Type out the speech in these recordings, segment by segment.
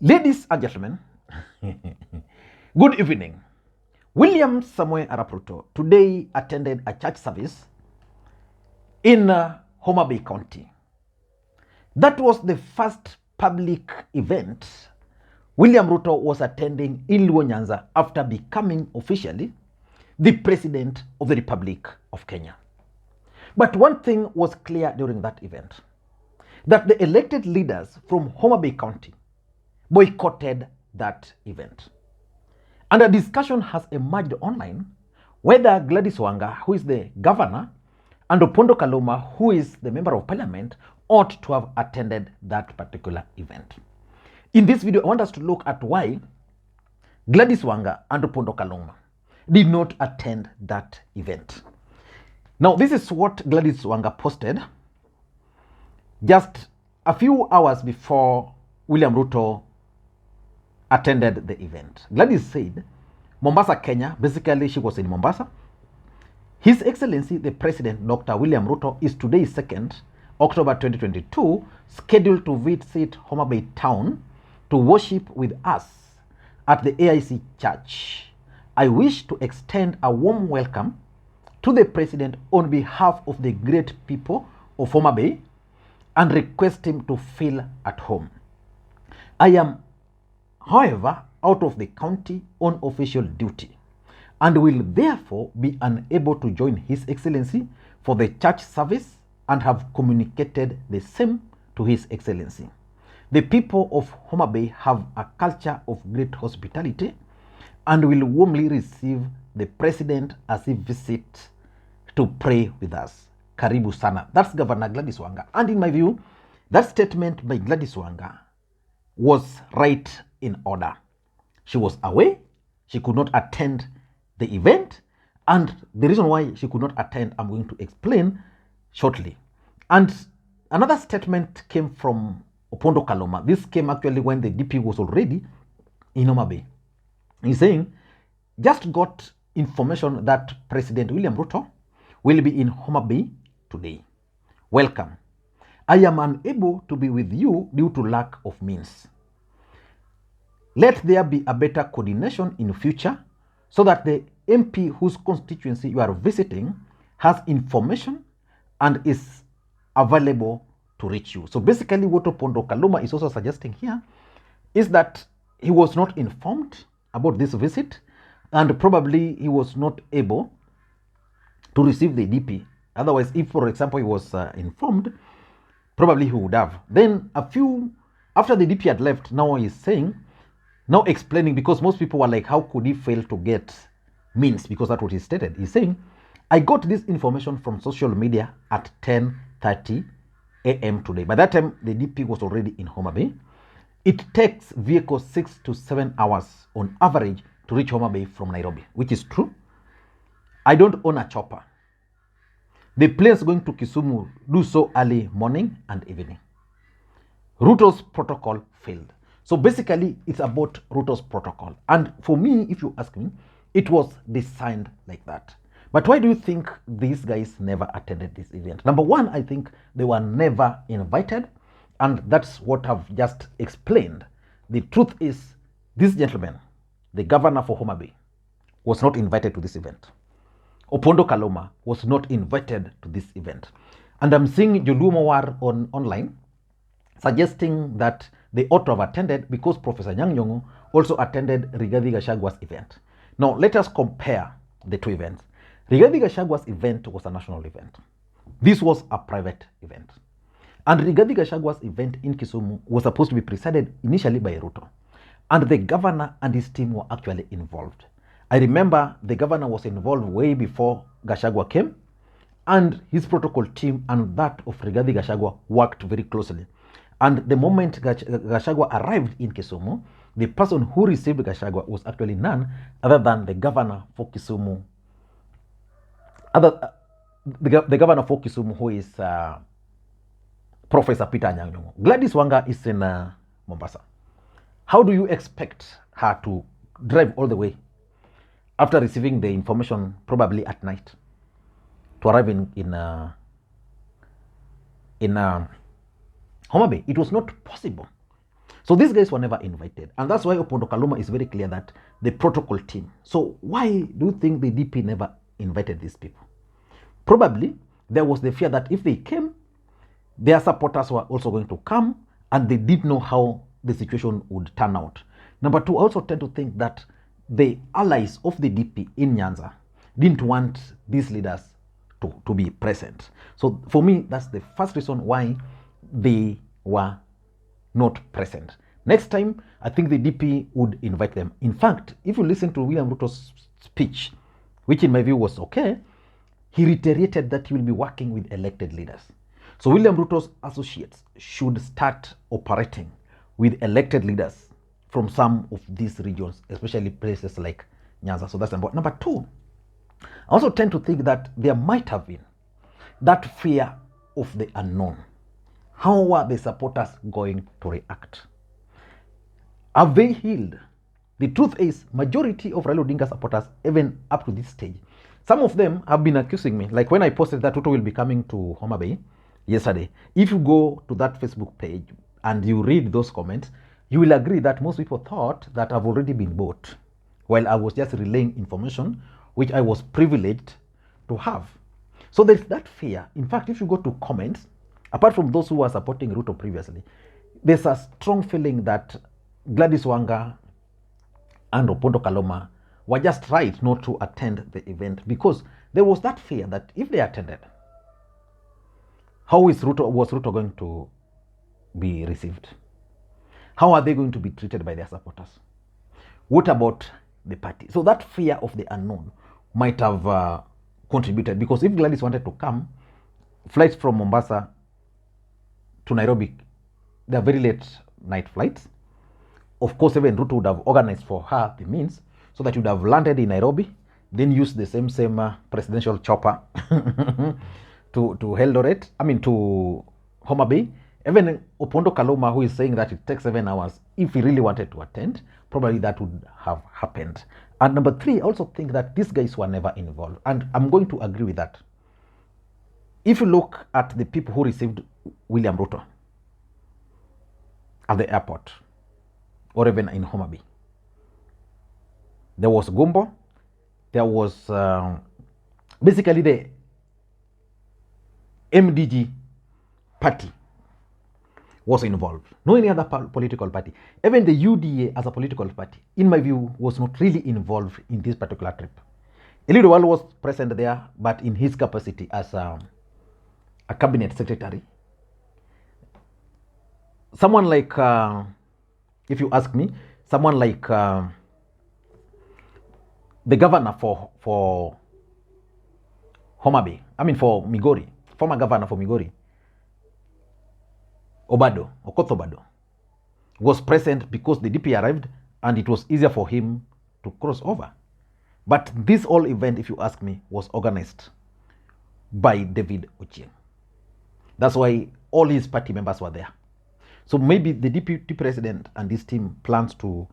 Ladies and gentlemen, good evening. William Samuel Arap Ruto today attended a church service in Homabay County. That was the first public event William Ruto was attending in Luo Nyanza after becoming officially the President of the Republic of Kenya. But one thing was clear during that event, that the elected leaders from Homabay County boycotted that event. And a discussion has emerged online whether Gladys Wanga, who is the governor, and Opondo Kaluma, who is the member of parliament, ought to have attended that particular event. In this video, I want us to look at why Gladys Wanga and Opondo Kaluma did not attend that event. Now, this is what Gladys Wanga posted just a few hours before William Ruto attended the event. Gladys said, Mombasa, Kenya, basically she was in Mombasa. His Excellency, the President, Dr. William Ruto, is today 2nd October 2022, scheduled to visit Homabay town to worship with us at the AIC Church. I wish to extend a warm welcome to the President on behalf of the great people of Homabay and request him to feel at home. I am, however, out of the county on official duty and will therefore be unable to join His Excellency for the church service and have communicated the same to His Excellency. The people of Homabay have a culture of great hospitality and will warmly receive the President as he visits to pray with us. Karibu sana. That's Governor Gladys Wanga. And in my view, that statement by Gladys Wanga was right in order. She was away, she could not attend the event, and the reason why she could not attend, I'm going to explain shortly. And another statement came from Opondo Kaluma. This came actually when the DP was already in Homabay. He's saying, just got information that President William Ruto will be in Homabay today. Welcome. I am unable to be with you due to lack of means. Let there be a better coordination in future so that the MP whose constituency you are visiting has information and is available to reach you. So basically what Opondo Kaluma is also suggesting here is that he was not informed about this visit and probably he was not able to receive the DP. Otherwise, if for example he was informed, probably he would have. Then after the DP had left, now he's saying, now explaining, because most people were like, how could he fail to get means? Because that's what he stated. He's saying, I got this information from social media at 10:30 a.m. today. By that time, the DP was already in Homabay. It takes vehicles 6 to 7 hours on average to reach Homabay from Nairobi, which is true. I don't own a chopper. The planes going to Kisumu do so early morning and evening. Ruto's protocol failed. So basically, it's about Ruto's protocol. And for me, if you ask me, it was designed like that. But why do you think these guys never attended this event? Number one, I think they were never invited. And that's what I've just explained. The truth is, this gentleman, the governor for Homabay, was not invited to this event. Opondo Kaluma was not invited to this event. And I'm seeing Jolumawar online suggesting that they ought to have attended because Professor Nyang' Nyong'o also attended Rigathi Gachagwa's event. Now, let us compare the two events. Rigathi Gachagwa's event was a national event. This was a private event. And Rigathi Gachagwa's event in Kisumu was supposed to be presided initially by Ruto. And the governor and his team were actually involved. I remember the governor was involved way before Gachagua came, and his protocol team and that of Rigathi Gachagua worked very closely. And the moment Gachagua arrived in Kisumu, the person who received Gachagua was actually none other than the governor for Kisumu. The governor for Kisumu, who is Professor Peter Anyang' Nyong'o. Gladys Wanga is in Mombasa. How do you expect her to drive all the way after receiving the information probably at night to arrive in Homabay? It was not possible. So these guys were never invited. And that's why Opondo Kaluma is very clear that the protocol team. So why do you think the DP never invited these people? Probably there was the fear that if they came, their supporters were also going to come, and they didn't know how the situation would turn out. Number two, I also tend to think that the allies of the DP in Nyanza didn't want these leaders to be present. So for me, that's the first reason why they were not present. Next time, I think the DP would invite them. In fact, if you listen to William Ruto's speech, which in my view was okay, he reiterated that he will be working with elected leaders. So William Ruto's associates should start operating with elected leaders from some of these regions, especially places like Nyanza. So that's number two. I also tend to think that there might have been that fear of the unknown. How are the supporters going to react? Have they healed? The truth is, majority of Raila Odinga supporters, even up to this stage, some of them have been accusing me. Like when I posted that Ruto will be coming to Homabay yesterday, if you go to that Facebook page and you read those comments, you will agree that most people thought that I've already been bought, while I was just relaying information which I was privileged to have. So there's that fear. In fact, if you go to comments, apart from those who were supporting Ruto previously, there's a strong feeling that Gladys Wanga and Opondo Kaluma were just right not to attend the event, because there was that fear that if they attended, how was Ruto going to be received? How are they going to be treated by their supporters? What about the party? So that fear of the unknown might have contributed, because if Gladys wanted to come, flights from Mombasa to Nairobi, they are very late night flights. Of course, even Ruto would have organized for her the means so that you would have landed in Nairobi, then used the same presidential chopper to Eldoret, to Homabay. Even Opondo Kaluma, who is saying that it takes 7 hours, if he really wanted to attend, probably that would have happened. And number three, I also think that these guys were never involved. And I'm going to agree with that. If you look at the people who received William Ruto at the airport, or even in Homabay, there was Gumbo, there was basically the MDG party was involved. No any other political party. Even the UDA as a political party, in my view, was not really involved in this particular trip. Eliud was present there, but in his capacity as a cabinet secretary. Someone like, if you ask me, someone like the governor for Homabay, for Migori, former governor for Migori, Okoth Obado, was present because the DP arrived and it was easier for him to cross over. But this whole event, if you ask me, was organized by Davido Jings. That's why all his party members were there. So maybe the deputy president and his team plans to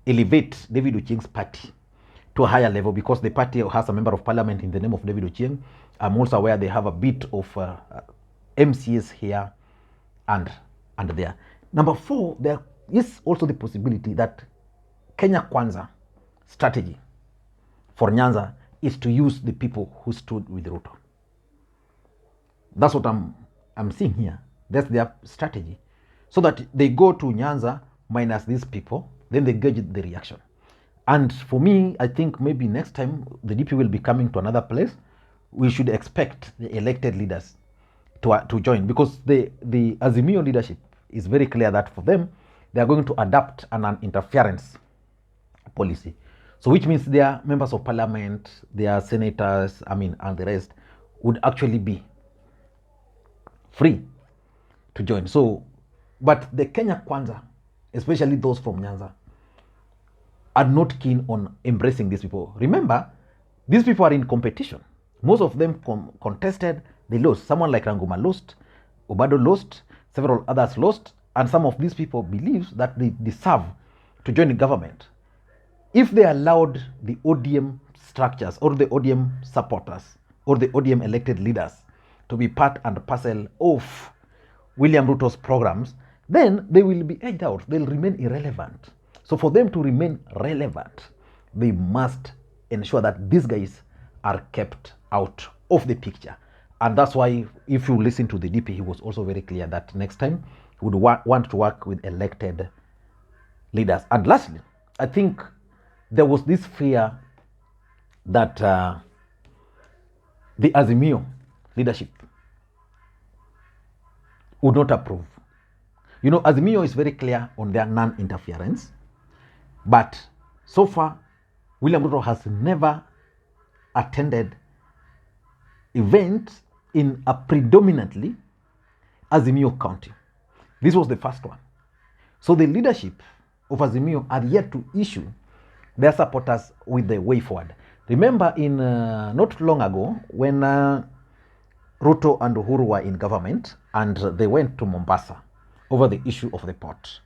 elevate Davido Jings' party to a higher level, because the party has a member of parliament in the name of Davido Jings. I'm also aware they have a bit of MCs here and there. Number four, there is also the possibility that Kenya Kwanza strategy for Nyanza is to use the people who stood with Ruto. That's what I'm seeing here. That's their strategy. So that they go to Nyanza minus these people, then they gauge the reaction. And for me, I think maybe next time the DP will be coming to another place, we should expect the elected leaders to join, because the Azimio leadership is very clear that for them, they are going to adapt an interference policy. So which means their members of parliament, their senators, and the rest would actually be free to join. So, but the Kenya Kwanza, especially those from Nyanza, are not keen on embracing these people. Remember, these people are in competition. Most of them contested, they lost. Someone like Ranguma lost, Obado lost, several others lost, and some of these people believe that they deserve to join the government. If they allowed the ODM structures or the ODM supporters or the ODM elected leaders to be part and parcel of William Ruto's programs, then they will be edged out. They'll remain irrelevant. So for them to remain relevant, they must ensure that these guys are kept out of the picture. And that's why, if you listen to the DP, he was also very clear that next time he would want to work with elected leaders. And lastly, I think there was this fear that the Azimio leadership would not approve. You know, Azimio is very clear on their non-interference, but so far, William Ruto has never attended events in a predominantly Azimio county. This was the first one. So the leadership of Azimio are yet to issue their supporters with the way forward. Remember, in not long ago, when Ruto and Uhuru were in government and they went to Mombasa over the issue of the port,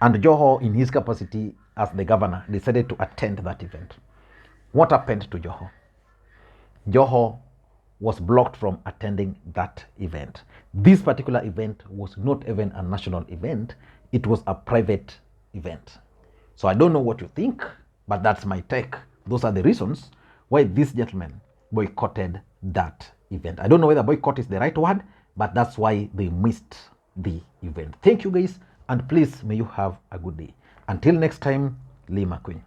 and Joho, in his capacity as the governor, decided to attend that event. What happened to Joho? Joho was blocked from attending that event. This particular event was not even a national event, it was a private event. So I don't know what you think, but that's my take. Those are the reasons why this gentleman boycotted that event. I don't know whether boycott is the right word, but that's why they missed the event. Thank you guys, and please may you have a good day. Until next time, Lee Makwiny.